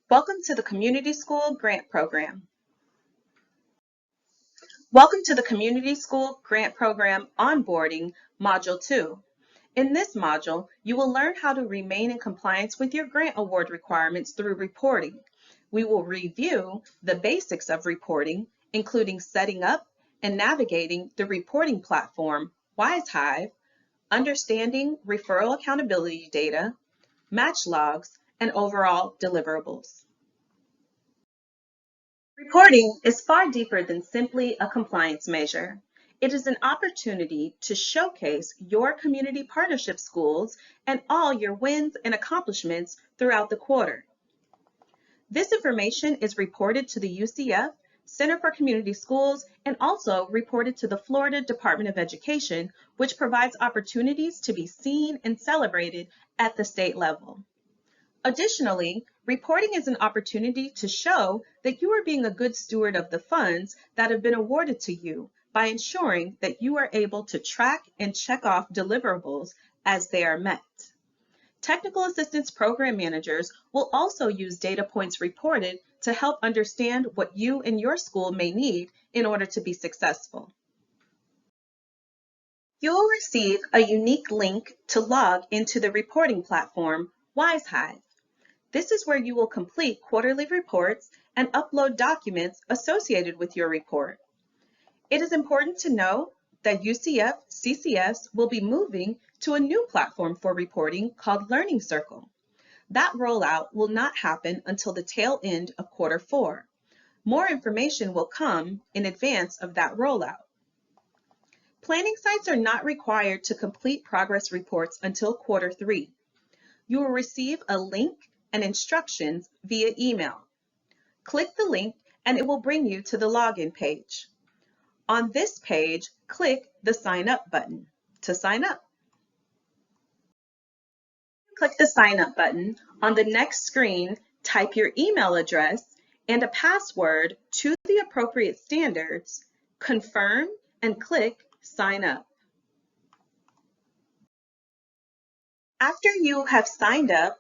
Welcome to the Community School Grant Program. Welcome to the Community School Grant Program Onboarding, Module 2. In this module, you will learn how to remain in compliance with your grant award requirements through reporting. We will review the basics of reporting, including setting up and navigating the reporting platform, WiseHive, understanding referral accountability data, match logs, and overall deliverables. Reporting is far deeper than simply a compliance measure. It is an opportunity to showcase your community partnership schools and all your wins and accomplishments throughout the quarter. This information is reported to the UCF Center for Community Schools and also reported to the Florida Department of Education, which provides opportunities to be seen and celebrated at the state level. Additionally, reporting is an opportunity to show that you are being a good steward of the funds that have been awarded to you by ensuring that you are able to track and check off deliverables as they are met. Technical assistance program managers will also use data points reported to help understand what you and your school may need in order to be successful. You will receive a unique link to log into the reporting platform, WiseHive. This is where you will complete quarterly reports and upload documents associated with your report. It is important to know that UCF CCS will be moving to a new platform for reporting called Learning Circle. That rollout will not happen until the tail end of quarter 4. More information will come in advance of that rollout. Planning sites are not required to complete progress reports until quarter 3. You will receive a link and instructions via email. Click the link and it will bring you to the login page. On this page, click the Sign Up button to sign up. Click the Sign Up button. On the next screen, type your email address and a password to the appropriate standards, confirm, and click Sign Up. After you have signed up,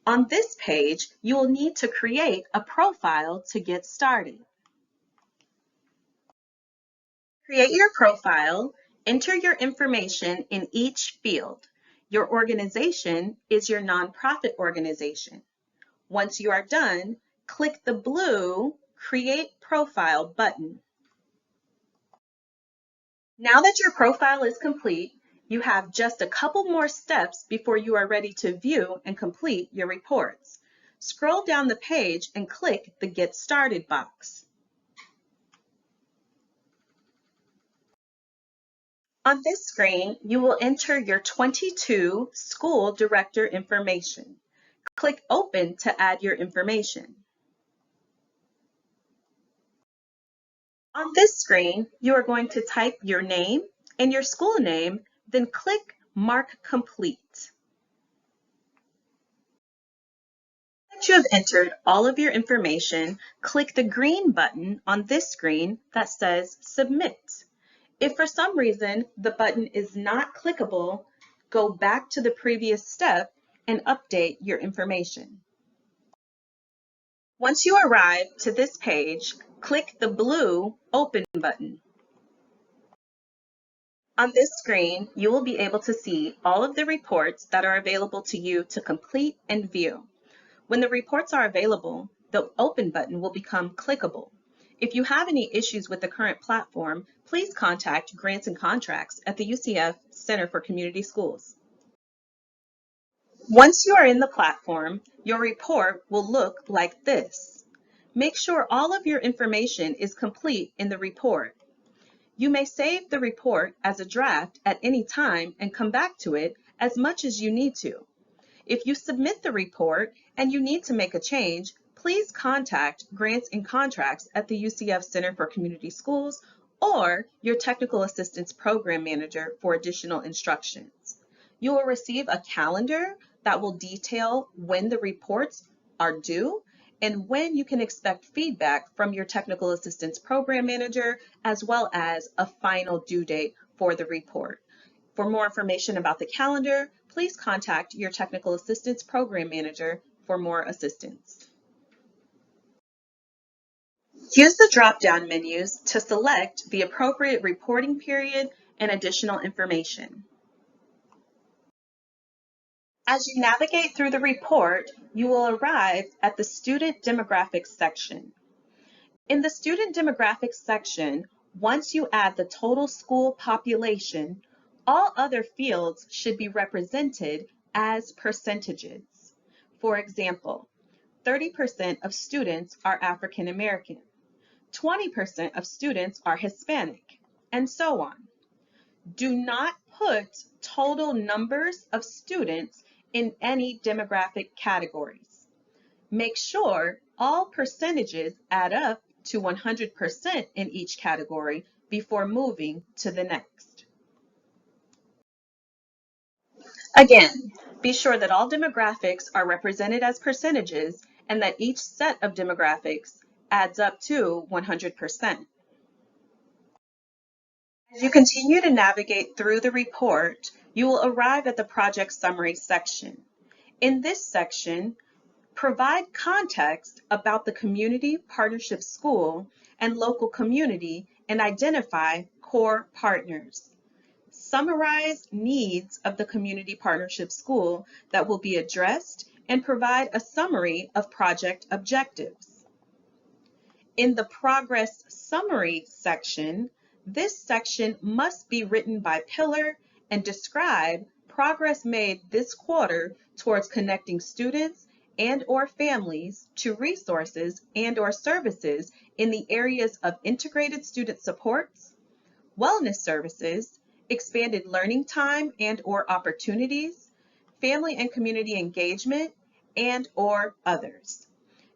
on this page, you will need to create a profile to get started. Create your profile, enter your information in each field. Your organization is your nonprofit organization. Once you are done, click the blue Create Profile button. Now that your profile is complete, you have just a couple more steps before you are ready to view and complete your reports. Scroll down the page and click the Get Started box. On this screen, you will enter your 22 school director information. Click Open to add your information. On this screen, you are going to type your name and your school name, then click Mark Complete. Once you have entered all of your information, click the green button on this screen that says Submit. If for some reason the button is not clickable, go back to the previous step and update your information. Once you arrive to this page, click the blue Open button. On this screen, you will be able to see all of the reports that are available to you to complete and view. When the reports are available, the Open button will become clickable. If you have any issues with the current platform, please contact Grants and Contracts at the UCF Center for Community Schools. Once you are in the platform, your report will look like this. Make sure all of your information is complete in the report. You may save the report as a draft at any time and come back to it as much as you need to. If you submit the report and you need to make a change, please contact Grants and Contracts at the UCF Center for Community Schools or your Technical Assistance Program Manager for additional instructions. You will receive a calendar that will detail when the reports are due and when you can expect feedback from your Technical Assistance Program Manager, as well as a final due date for the report. For more information about the calendar, please contact your Technical Assistance Program Manager for more assistance. Use the drop-down menus to select the appropriate reporting period and additional information. As you navigate through the report, you will arrive at the Student Demographics section. In the Student Demographics section, once you add the total school population, all other fields should be represented as percentages. For example, 30% of students are African American, 20% of students are Hispanic, and so on. Do not put total numbers of students in any demographic categories. Make sure all percentages add up to 100% in each category before moving to the next. Again, be sure that all demographics are represented as percentages and that each set of demographics adds up to 100%. As you continue to navigate through the report, you will arrive at the project summary section. In this section, provide context about the community partnership school and local community and identify core partners. Summarize needs of the community partnership school that will be addressed and provide a summary of project objectives. In the progress summary section, this section must be written by pillar and describe progress made this quarter towards connecting students and/or families to resources and/or services in the areas of integrated student supports, wellness services, expanded learning time and/or opportunities, family and community engagement, and/or others.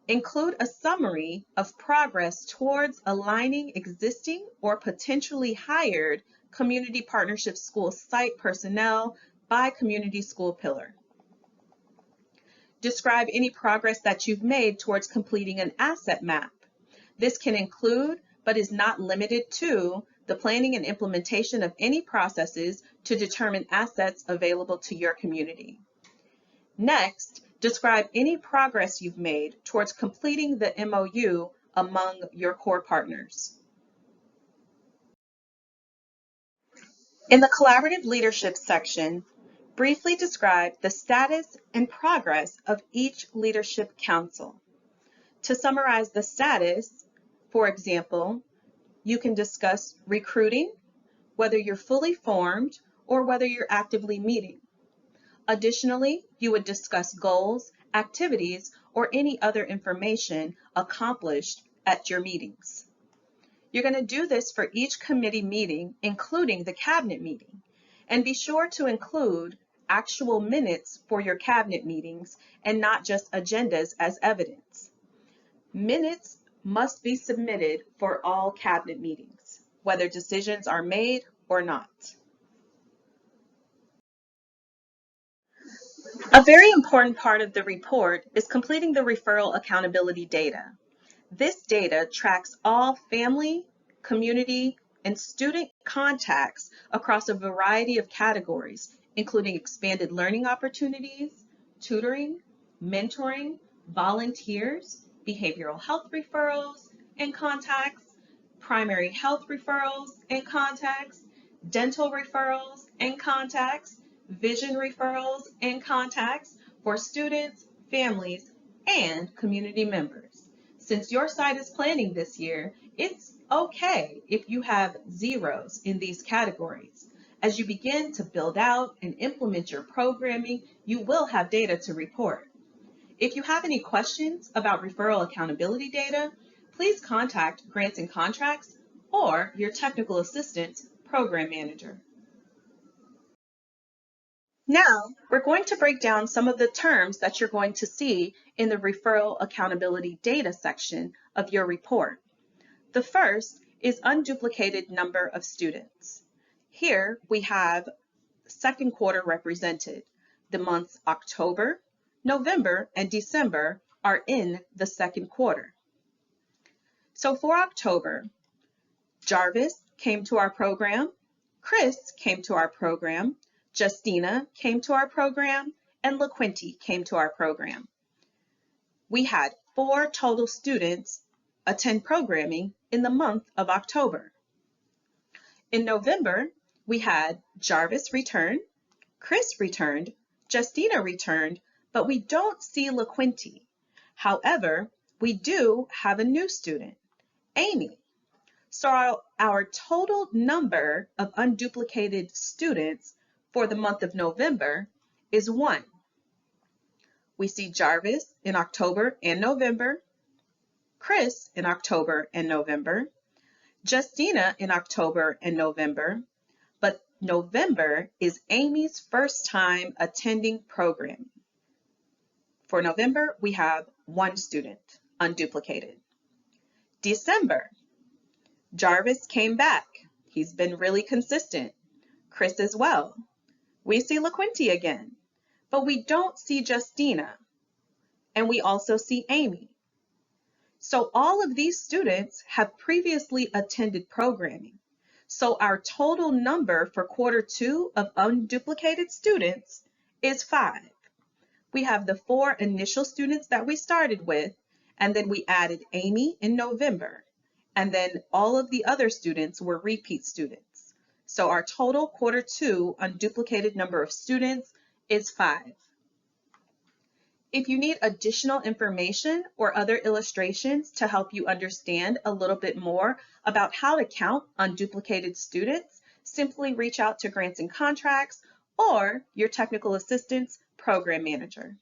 Include a summary of progress towards aligning existing or potentially hired community partnership school site personnel by community school pillar. Describe any progress that you've made towards completing an asset map. This can include, but is not limited to, the planning and implementation of any processes to determine assets available to your community. Next, describe any progress you've made towards completing the MOU among your core partners. In the collaborative leadership section, briefly describe the status and progress of each leadership council. To summarize the status, for example, you can discuss recruiting, whether you're fully formed or whether you're actively meeting. Additionally, you would discuss goals, activities, or any other information accomplished at your meetings. You're going to do this for each committee meeting, including the cabinet meeting, and be sure to include actual minutes for your cabinet meetings and not just agendas as evidence. Minutes must be submitted for all cabinet meetings, whether decisions are made or not. A very important part of the report is completing the referral accountability data. This data tracks all family, community, and student contacts across a variety of categories, including expanded learning opportunities, tutoring, mentoring, volunteers, behavioral health referrals and contacts, primary health referrals and contacts, dental referrals and contacts, vision referrals and contacts for students, families, and community members. Since your site is planning this year, it's okay if you have zeros in these categories. As you begin to build out and implement your programming, you will have data to report. If you have any questions about referral accountability data, please contact Grants and Contracts or your technical assistance program manager. Now, we're going to break down some of the terms that you're going to see in the referral accountability data section of your report. The first is unduplicated number of students. Here we have second quarter represented. The months October, November, and December are in the second quarter. So for October, Jarvis came to our program, Chris came to our program, Justina came to our program, and LaQuinty came to our program. We had 4 total students attend programming in the month of October. In November, we had Jarvis return, Chris returned, Justina returned, but we don't see LaQuinty. However, we do have a new student, Amy. So our total number of unduplicated students for the month of November is 1. We see Jarvis in October and November, Chris in October and November, Justina in October and November, but November is Amy's first time attending programming. For November, we have 1 student, unduplicated. December, Jarvis came back. He's been really consistent. Chris as well. We see LaQuinty again, but we don't see Justina, and we also see Amy. So all of these students have previously attended programming. So our total number for quarter 2 of unduplicated students is 5. We have the 4 initial students that we started with, and then we added Amy in November, and then all of the other students were repeat students. So our total quarter 2 unduplicated number of students is 5. If you need additional information or other illustrations to help you understand a little bit more about how to count unduplicated students, simply reach out to Grants and Contracts or your technical assistance program manager.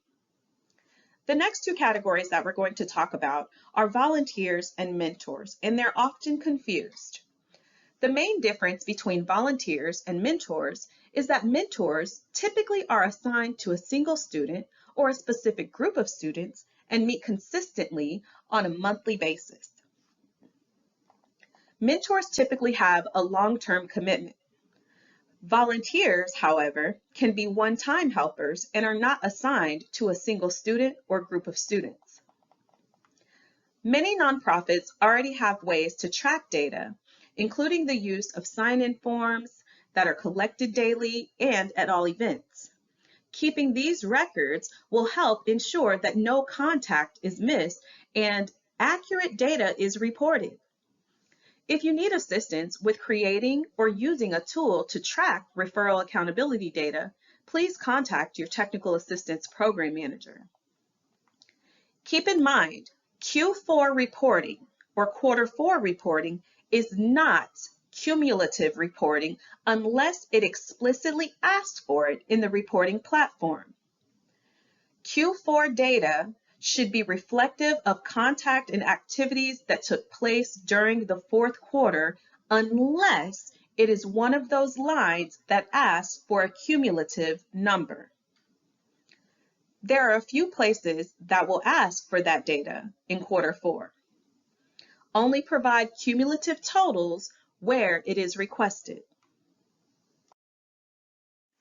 The next 2 categories that we're going to talk about are volunteers and mentors, and they're often confused. The main difference between volunteers and mentors is that mentors typically are assigned to a single student or a specific group of students and meet consistently on a monthly basis. Mentors typically have a long-term commitment. Volunteers, however, can be one-time helpers and are not assigned to a single student or group of students. Many nonprofits already have ways to track data, including the use of sign-in forms that are collected daily and at all events. Keeping these records will help ensure that no contact is missed and accurate data is reported. If you need assistance with creating or using a tool to track referral accountability data, please contact your technical assistance program manager. Keep in mind, Q4 reporting or quarter 4 reporting is not cumulative reporting unless it explicitly asks for it in the reporting platform. Q4 data should be reflective of contact and activities that took place during the 4th quarter unless it is one of those lines that asks for a cumulative number. There are a few places that will ask for that data in quarter 4. Only provide cumulative totals where it is requested.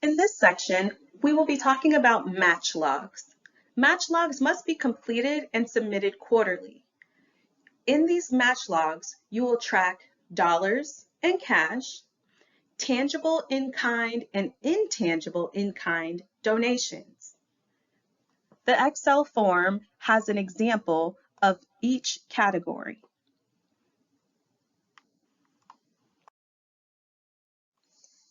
In this section, we will be talking about match logs. Match logs must be completed and submitted quarterly. In these match logs, you will track dollars and cash, tangible in-kind and intangible in-kind donations. The Excel form has an example of each category.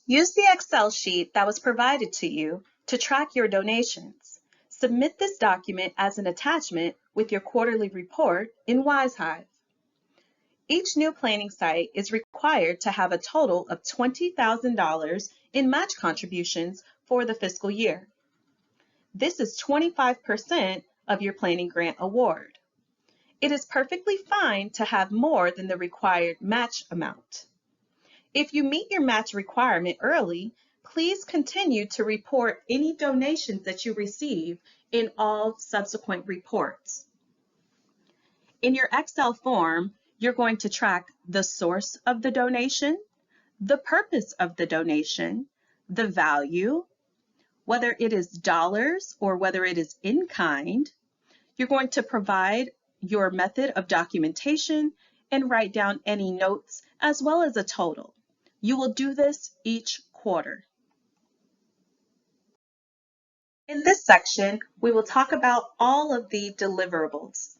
Use the Excel sheet that was provided to you to track your donations. Submit this document as an attachment with your quarterly report in WiseHive. Each new planning site is required to have a total of $20,000 in match contributions for the fiscal year. This is 25% of your planning grant award. It is perfectly fine to have more than the required match amount. If you meet your match requirement early, please continue to report any donations that you receive in all subsequent reports. In your Excel form, you're going to track the source of the donation, the purpose of the donation, the value, whether it is dollars or whether it is in kind. You're going to provide your method of documentation and write down any notes as well as a total. You will do this each quarter. In this section, we will talk about all of the deliverables.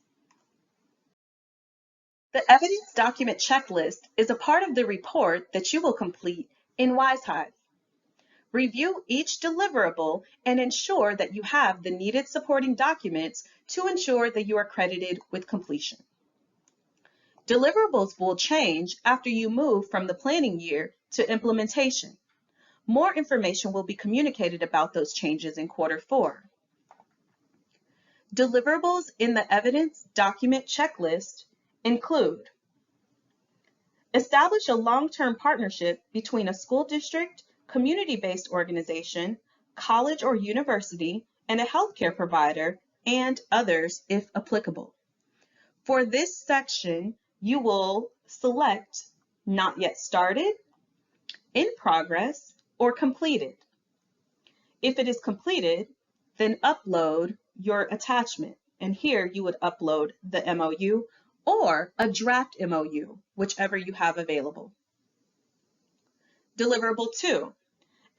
The evidence document checklist is a part of the report that you will complete in WiseHive. Review each deliverable and ensure that you have the needed supporting documents to ensure that you are credited with completion. Deliverables will change after you move from the planning year to implementation. More information will be communicated about those changes in Q4. Deliverables in the evidence document checklist include: establish a long-term partnership between a school district, community-based organization, college or university, and a healthcare provider, and others if applicable. For this section, you will select Not Yet Started, In Progress, or Completed. If it is completed, then upload your attachment. And here you would upload the MOU or a draft MOU, whichever you have available. Deliverable 2,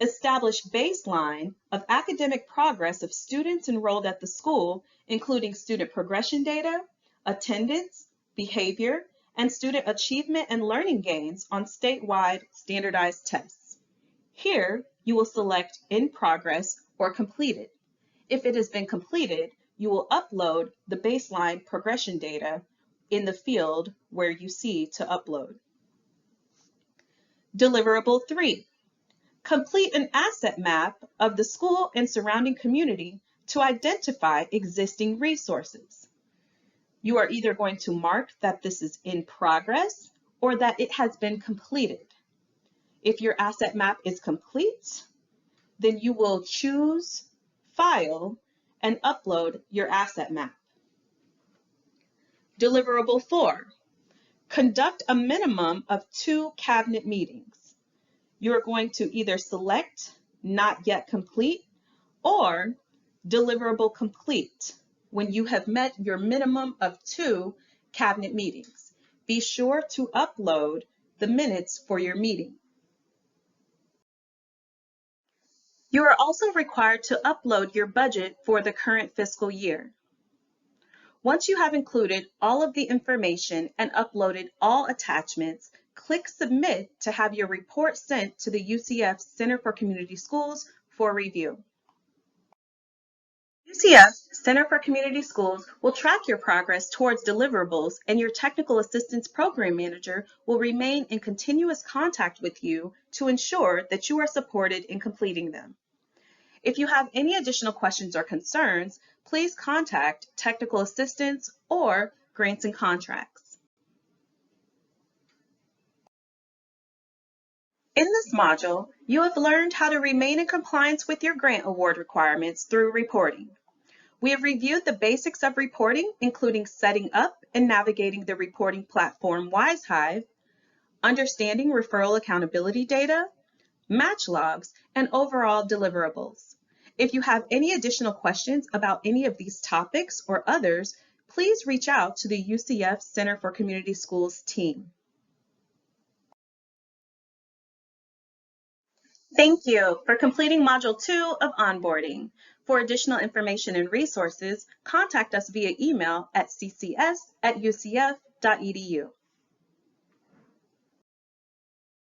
establish baseline of academic progress of students enrolled at the school, including student progression data, attendance, behavior, and student achievement and learning gains on statewide standardized tests. Here, you will select In Progress or Completed. If it has been completed, you will upload the baseline progression data in the field where you see to upload. Deliverable 3, complete an asset map of the school and surrounding community to identify existing resources. You are either going to mark that this is in progress or that it has been completed. If your asset map is complete, then you will choose File and upload your asset map. Deliverable 4, conduct a minimum of 2 cabinet meetings. You're going to either select Not Yet Complete or Deliverable Complete when you have met your minimum of 2 cabinet meetings. Be sure to upload the minutes for your meeting. You are also required to upload your budget for the current fiscal year. Once you have included all of the information and uploaded all attachments, click Submit to have your report sent to the UCF Center for Community Schools for review. UCF Center for Community Schools will track your progress towards deliverables, and your Technical Assistance Program Manager will remain in continuous contact with you to ensure that you are supported in completing them. If you have any additional questions or concerns, please contact Technical Assistance or Grants and Contracts. In this module, you have learned how to remain in compliance with your grant award requirements through reporting. We have reviewed the basics of reporting, including setting up and navigating the reporting platform WiseHive, understanding referral accountability data, match logs, and overall deliverables. If you have any additional questions about any of these topics or others, please reach out to the UCF Center for Community Schools team. Thank you for completing Module 2 of Onboarding. For additional information and resources, contact us via email at ccs@ucf.edu.